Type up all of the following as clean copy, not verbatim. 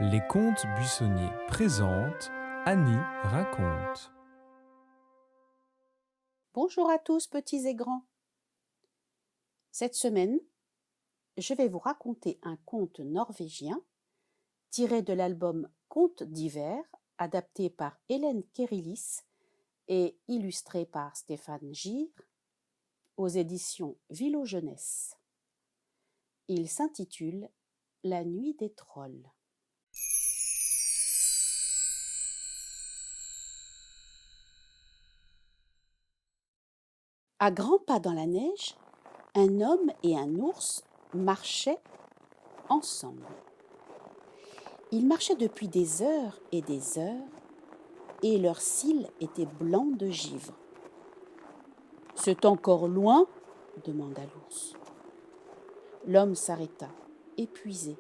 Les contes buissonniers présentent Annie raconte. Bonjour à tous, petits et grands. Cette semaine, je vais vous raconter un conte norvégien tiré de l'album Contes d'hiver, adapté par Hélène Kérillis et illustré par Stéphane Gire, aux éditions Vilo Jeunesse. Il s'intitule La nuit des trolls. À grands pas dans la neige, un homme et un ours marchaient ensemble. Ils marchaient depuis des heures, et leurs cils étaient blancs de givre. « C'est encore loin ?» demanda l'ours. L'homme s'arrêta, épuisé.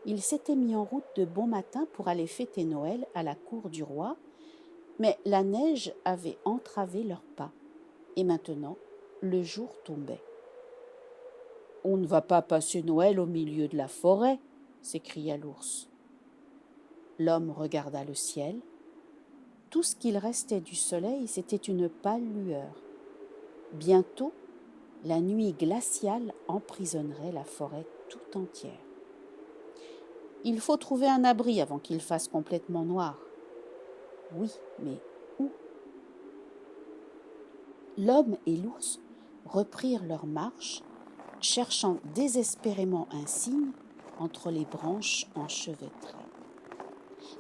Il s'était mis en route de bon matin pour aller fêter Noël à la cour du roi, mais la neige avait entravé leurs pas, et maintenant le jour tombait. « On ne va pas passer Noël au milieu de la forêt !» s'écria l'ours. L'homme regarda le ciel. Tout ce qu'il restait du soleil, c'était une pâle lueur. Bientôt, la nuit glaciale emprisonnerait la forêt tout entière. Il faut trouver un abri avant qu'il fasse complètement noir. Oui, mais où ? L'homme et l'ours reprirent leur marche, cherchant désespérément un signe entre les branches enchevêtrées.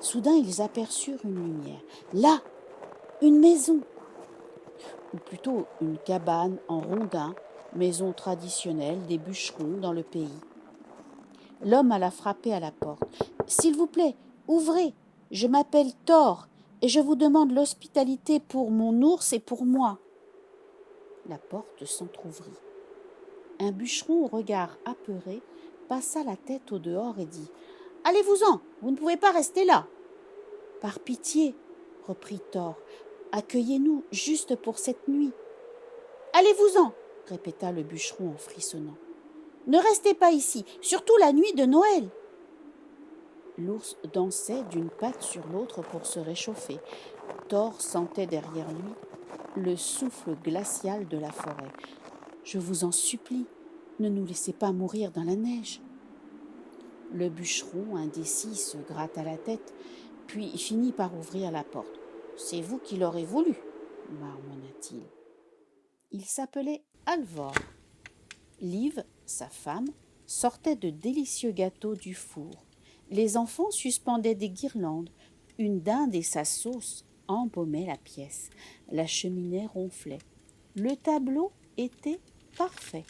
Soudain, ils aperçurent une lumière. Là, une maison, ou plutôt une cabane en rondin, maison traditionnelle des bûcherons dans le pays. L'homme alla frapper à la porte. « S'il vous plaît, ouvrez, je m'appelle Thor et je vous demande l'hospitalité pour mon ours et pour moi. » La porte s'entr'ouvrit. Un bûcheron au regard apeuré passa la tête au dehors et dit « Allez-vous-en, vous ne pouvez pas rester là. »« Par pitié, reprit Thor, accueillez-nous juste pour cette nuit. »« Allez-vous-en, répéta le bûcheron en frissonnant. Ne restez pas ici, surtout la nuit de Noël. » L'ours dansait d'une patte sur l'autre pour se réchauffer. Thor sentait derrière lui le souffle glacial de la forêt. « Je vous en supplie, ne nous laissez pas mourir dans la neige. » Le bûcheron, indécis, se gratta la tête, puis finit par ouvrir la porte. « C'est vous qui l'aurez voulu, » marmonna-t-il. Il s'appelait Alvor. Liv, sa femme, sortait de délicieux gâteaux du four. Les enfants suspendaient des guirlandes. Une dinde et sa sauce embaumaient la pièce. La cheminée ronflait. Le tableau était parfait.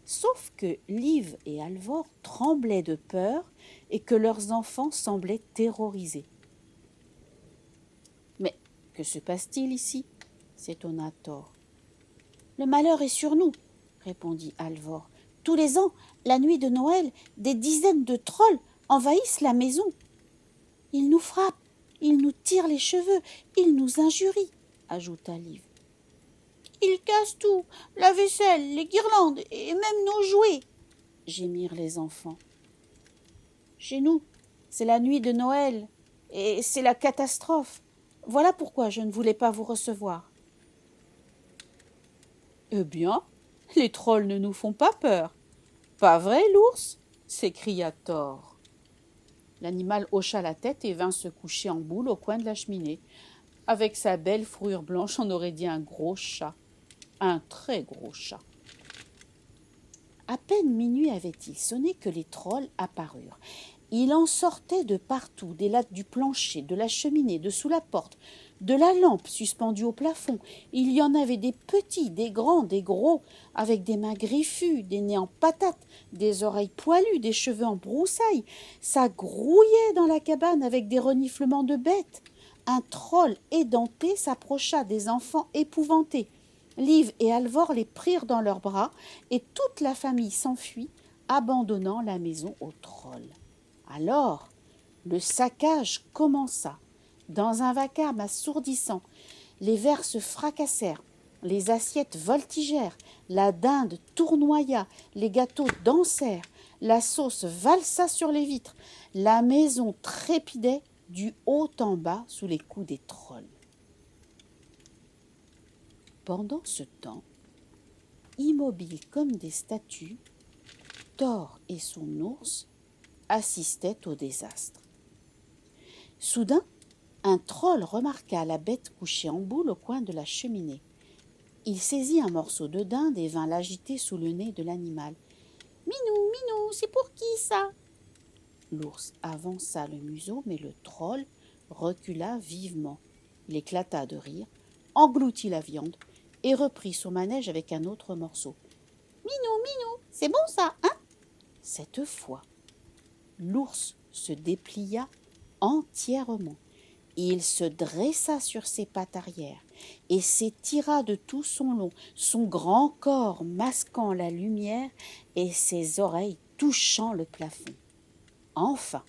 Sauf que Liv et Alvor tremblaient de peur et que leurs enfants semblaient terrorisés. « Mais que se passe-t-il ici ?» s'étonna Thor. « Le malheur est sur nous, » répondit Alvor. « Tous les ans, la nuit de Noël, des dizaines de trolls envahissent la maison. Ils nous frappent, ils nous tirent les cheveux, ils nous injurient, » ajouta Liv. « Ils cassent tout, la vaisselle, les guirlandes et même nos jouets, » gémirent les enfants. « Chez nous, c'est la nuit de Noël et c'est la catastrophe. Voilà pourquoi je ne voulais pas vous recevoir. »« Eh bien, les trolls ne nous font pas peur. Pas vrai, l'ours ?» s'écria Thor. L'animal hocha la tête et vint se coucher en boule au coin de la cheminée. Avec sa belle fourrure blanche, on aurait dit un gros chat. Un très gros chat. À peine minuit avait-il sonné que les trolls apparurent. Il en sortait de partout, des lattes du plancher, de la cheminée, de sous la porte, de la lampe suspendue au plafond. Il y en avait des petits, des grands, des gros, avec des mains griffues, des nez en patates, des oreilles poilues, des cheveux en broussailles. Ça grouillait dans la cabane avec des reniflements de bêtes. Un troll édenté s'approcha des enfants épouvantés. Liv et Alvor les prirent dans leurs bras et toute la famille s'enfuit, abandonnant la maison aux trolls. Alors, le saccage commença. Dans un vacarme assourdissant, les verres se fracassèrent, les assiettes voltigèrent, la dinde tournoya, les gâteaux dansèrent, la sauce valsa sur les vitres, La maison trépidait du haut en bas sous les coups des trolls. Pendant ce temps, immobiles comme des statues, Thor et son ours assistaient au désastre. Soudain, un troll remarqua la bête couchée en boule au coin de la cheminée. Il saisit un morceau de dinde et vint l'agiter sous le nez de l'animal. « Minou, Minou, c'est pour qui ça ?» L'ours avança le museau, mais le troll recula vivement. Il éclata de rire, engloutit la viande et reprit son manège avec un autre morceau. « Minou, Minou, c'est bon ça, hein ?» Cette fois, l'ours se déplia entièrement. Il se dressa sur ses pattes arrière et s'étira de tout son long, son grand corps masquant la lumière et ses oreilles touchant le plafond. Enfin,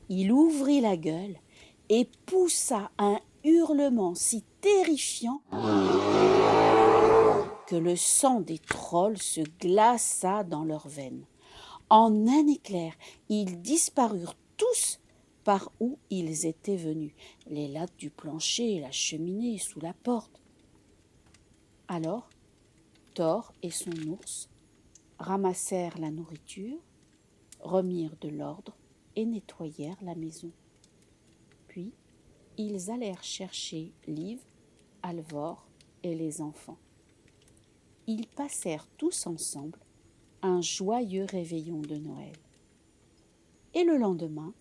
il ouvrit la gueule et poussa un hurlement si terrifiant que le sang des trolls se glaça dans leurs veines. En un éclair, ils disparurent tous par où ils étaient venus, les lattes du plancher, la cheminée, sous la porte. Alors, Thor et son ours ramassèrent la nourriture, remirent de l'ordre et nettoyèrent la maison. Puis, ils allèrent chercher Liv, Alvor et les enfants. Ils passèrent tous ensemble un joyeux réveillon de Noël. Et le lendemain,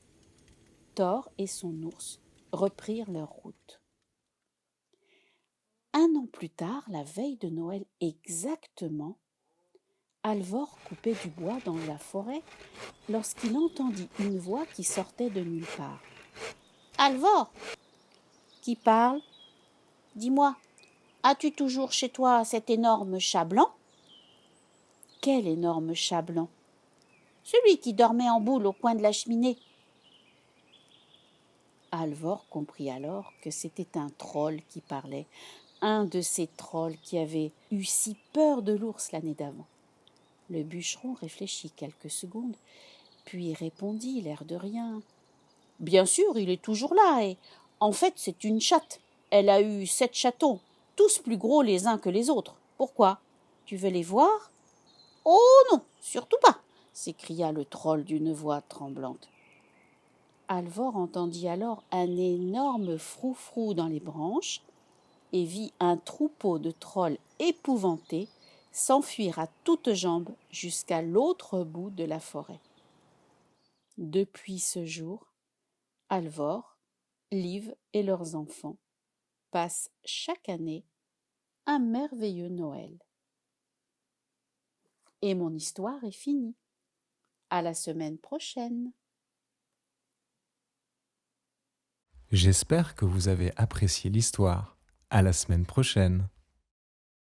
Thor et son ours reprirent leur route. Un an plus tard, la veille de Noël exactement, Alvor coupait du bois dans la forêt lorsqu'il entendit une voix qui sortait de nulle part. « Alvor ! Qui parle ? Dis-moi, as-tu toujours chez toi cet énorme chat blanc ?»« Quel énorme chat blanc ? » ?»« Celui qui dormait en boule au coin de la cheminée. » Alvor comprit alors que c'était un troll qui parlait, un de ces trolls qui avaient eu si peur de l'ours l'année d'avant. Le bûcheron réfléchit quelques secondes, puis répondit, l'air de rien. « Bien sûr, il est toujours là, et en fait, c'est une chatte. Elle a eu 7 chatons, tous plus gros les uns que les autres. Pourquoi ? Tu veux les voir ? » ?»« Oh non, surtout pas !» s'écria le troll d'une voix tremblante. Alvor entendit alors un énorme froufrou dans les branches et vit un troupeau de trolls épouvantés s'enfuir à toutes jambes jusqu'à l'autre bout de la forêt. Depuis ce jour, Alvor, Liv et leurs enfants passent chaque année un merveilleux Noël. Et mon histoire est finie. À la semaine prochaine. J'espère que vous avez apprécié l'histoire. À la semaine prochaine.